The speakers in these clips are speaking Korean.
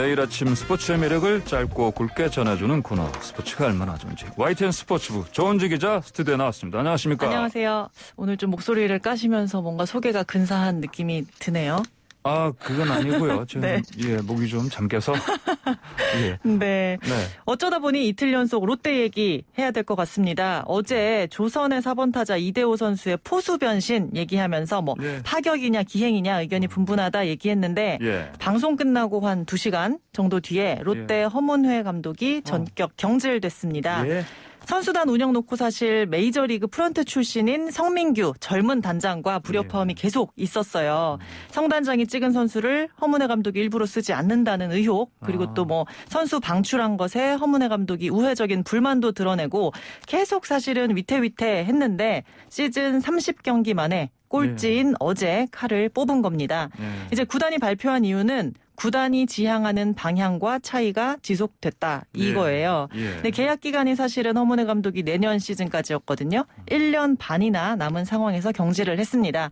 매일 아침 스포츠의 매력을 짧고 굵게 전해주는 코너 스포츠가 얼마나 좋은지 YTN 스포츠부 조은지 기자 스튜디오에 나왔습니다. 안녕하십니까? 안녕하세요. 오늘 좀 목소리를 까시면서 뭔가 소개가 근사한 느낌이 드네요. 아, 그건 아니고요. 지금 네. 목이 좀 잠겨서. 예. 네. 어쩌다 보니 이틀 연속 롯데 얘기 해야 될 것 같습니다. 어제 조선의 4번 타자 이대호 선수의 포수 변신 얘기하면서 타격이냐 기행이냐 의견이 분분하다 얘기했는데 방송 끝나고 한 2시간 정도 뒤에 롯데 허문회 감독이 전격 경질됐습니다. 선수단 운영 놓고 사실 메이저리그 프런트 출신인 성민규 젊은 단장과 불협화음이 계속 있었어요. 성 단장이 찍은 선수를 허문회 감독이 일부러 쓰지 않는다는 의혹, 그리고 또 선수 방출한 것에 허문회 감독이 우회적인 불만도 드러내고 계속 사실은 위태위태했는데 시즌 30경기 만에 꼴찌인 어제 칼을 뽑은 겁니다. 이제 구단이 발표한 이유는 구단이 지향하는 방향과 차이가 지속됐다 이거예요. 근데 계약 기간이 사실은 허문회 감독이 내년 시즌까지였거든요. 1년 반이나 남은 상황에서 경질을 했습니다.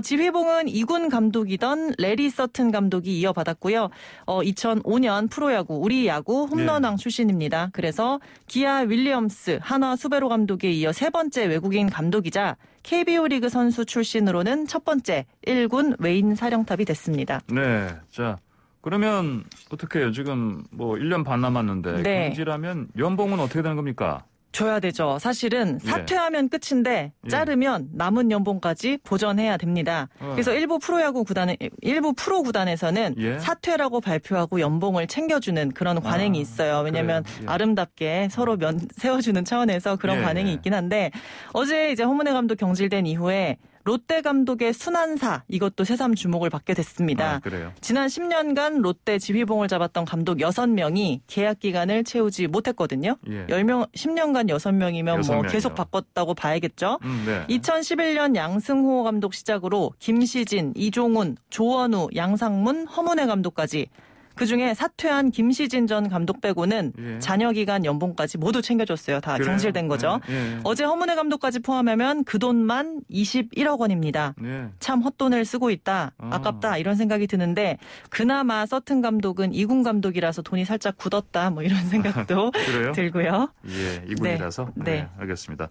지휘봉은 2군 감독이던 레리 서튼 감독이 이어받았고요. 2005년 프로야구 우리 야구 홈런왕 출신입니다. 그래서 기아 윌리엄스, 한화 수베로 감독에 이어 세 번째 외국인 감독이자 KBO 리그 선수 출신으로는 첫 번째 1군 외인 사령탑이 됐습니다. 네, 자 그러면 어떻게 해요? 지금 1년 반 남았는데 경질하면 연봉은 어떻게 되는 겁니까? 줘야 되죠. 사실은 사퇴하면 끝인데 자르면 남은 연봉까지 보전해야 됩니다. 그래서 일부 프로 구단에서는 사퇴라고 발표하고 연봉을 챙겨주는 그런 관행이 있어요. 왜냐하면 아름답게 서로 면 세워주는 차원에서 그런 관행이 있긴 한데 어제 이제 허문회 감독 경질된 이후에 롯데 감독의 순환사 이것도 새삼 주목을 받게 됐습니다. 그래요? 지난 10년간 롯데 지휘봉을 잡았던 감독 6명이 계약 기간을 채우지 못했거든요. 10년간 6명이면 계속 바꿨다고 봐야겠죠. 2011년 양승호 감독 시작으로 김시진, 이종훈, 조원우, 양상문, 허문회 감독까지 그중에 사퇴한 김시진 전 감독 빼고는 잔여 기간 연봉까지 모두 챙겨줬어요. 다 경질된 거죠. 어제 허문회 감독까지 포함하면 그 돈만 21억 원입니다. 참 헛돈을 쓰고 있다. 아깝다. 이런 생각이 드는데 그나마 서튼 감독은 2군 감독이라서 돈이 살짝 굳었다. 이런 생각도 들고요. 2군이라서? 네, 알겠습니다.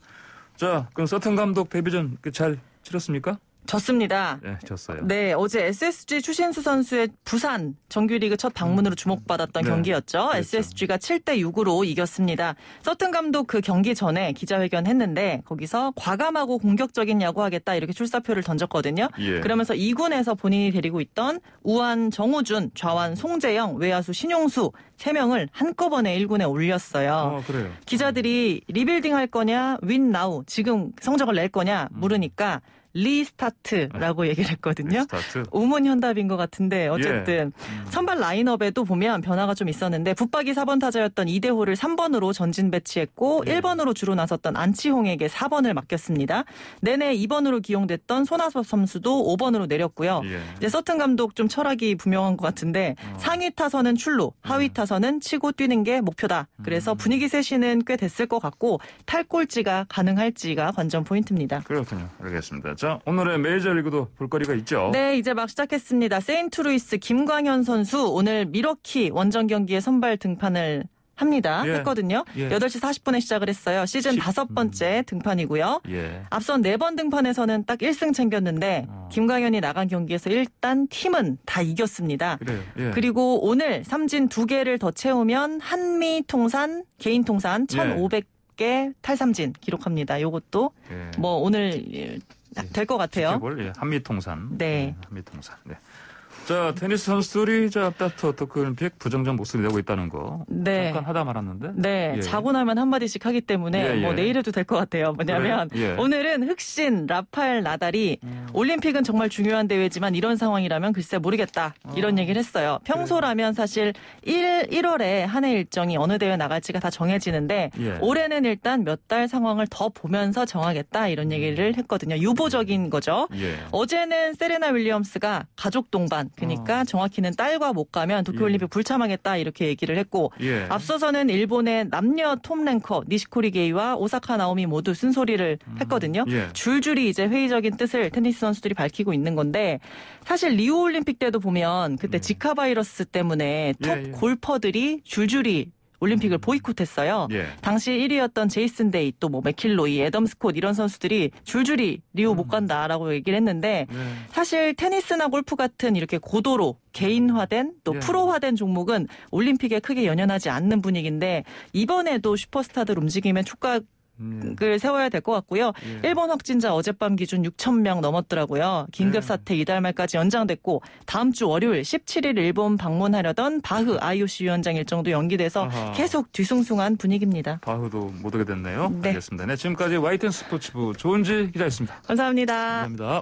자, 그럼 서튼 감독 데뷔전 잘 치렀습니까? 졌습니다. 네, 졌어요. 네, 어제 SSG 추신수 선수의 부산 정규리그 첫 방문으로 주목받았던 경기였죠. 그렇죠. SSG가 7대6으로 이겼습니다. 서튼 감독 그 경기 전에 기자회견 했는데 거기서 과감하고 공격적인 야구하겠다 이렇게 출사표를 던졌거든요. 그러면서 2군에서 본인이 데리고 있던 우완 정우준, 좌완 송재영, 외야수 신용수 3명을 한꺼번에 1군에 올렸어요. 그래요. 기자들이 리빌딩 할 거냐, 윈 나우, 지금 성적을 낼 거냐 물으니까 리스타트라고 얘기를 했거든요. 리스타트? 우문현답인 것 같은데 어쨌든 선발 라인업에도 보면 변화가 좀 있었는데 붙박이 4번 타자였던 이대호를 3번으로 전진 배치했고 1번으로 주로 나섰던 안치홍에게 4번을 맡겼습니다. 내내 2번으로 기용됐던 손아섭 선수도 5번으로 내렸고요. 이제 서튼 감독 좀 철학이 분명한 것 같은데 상위 타선은 출루, 하위 타선은 치고 뛰는 게 목표다. 그래서 분위기 쇄신은 꽤 됐을 것 같고 탈꼴찌가 가능할지가 관전 포인트입니다. 그렇군요. 알겠습니다. 자, 오늘의 메이저리그도 볼거리가 있죠. 네, 이제 막 시작했습니다. 세인트루이스 김광현 선수 오늘 미러키 원정 경기에 선발 등판을 합니다. 했거든요. 8시 40분에 시작을 했어요. 시즌 5번째 등판이고요. 앞선 4번 등판에서는 딱 1승 챙겼는데 김광현이 나간 경기에서 일단 팀은 다 이겼습니다. 그리고 오늘 삼진 2개를 더 채우면 한미 통산, 개인 통산 1,500개 탈삼진 기록합니다. 이것도 오늘 될 것 같아요. 한미통산. 네. 한미통산. 네. 자, 테니스 선수들이 앞다투 어떻게 부정적 목소리 내고 있다는 거. 잠깐 하다 말았는데. 네. 자고 나면 한마디씩 하기 때문에 내일 해도 될 것 같아요. 뭐냐면 오늘은 흑신 라파엘 나달이 올림픽은 정말 중요한 대회지만 이런 상황이라면 글쎄 모르겠다. 이런 얘기를 했어요. 평소라면 사실 1월에 한 해 일정이 어느 대회 나갈지가 다 정해지는데 올해는 일단 몇 달 상황을 더 보면서 정하겠다. 이런 얘기를 했거든요. 유보적인 거죠. 어제는 세레나 윌리엄스가 가족 동반 그러니까 정확히는 딸과 못 가면 도쿄올림픽 불참하겠다 이렇게 얘기를 했고 예. 앞서서는 일본의 남녀 톱랭커 니시코리 게이와 오사카 나오미 모두 쓴소리를 했거든요. 예. 줄줄이 이제 회의적인 뜻을 테니스 선수들이 밝히고 있는 건데 사실 리우 올림픽 때도 보면 그때 지카 바이러스 때문에 톱 예. 골퍼들이 줄줄이 올림픽을 보이콧했어요. 예. 당시 1위였던 제이슨 데이 또 뭐 맥킬로이, 애덤 스콧 이런 선수들이 줄줄이 리우 못 간다라고 얘기를 했는데 네. 사실 테니스나 골프 같은 이렇게 고도로 개인화된 또 예. 프로화된 종목은 올림픽에 크게 연연하지 않는 분위기인데 이번에도 슈퍼스타들 움직이면 촉각을 세워야 될 것 같고요. 예. 일본 확진자 어젯밤 기준 6,000명 넘었더라고요. 긴급 사태 이달 말까지 연장됐고 다음 주 월요일 17일 일본 방문하려던 바흐 IOC 위원장 일정도 연기돼서 아하. 계속 뒤숭숭한 분위기입니다. 바흐도 못 오게 됐네요. 네. 알겠습니다. 네, 지금까지 YTN 스포츠부 조은지 기자였습니다. 감사합니다. 감사합니다.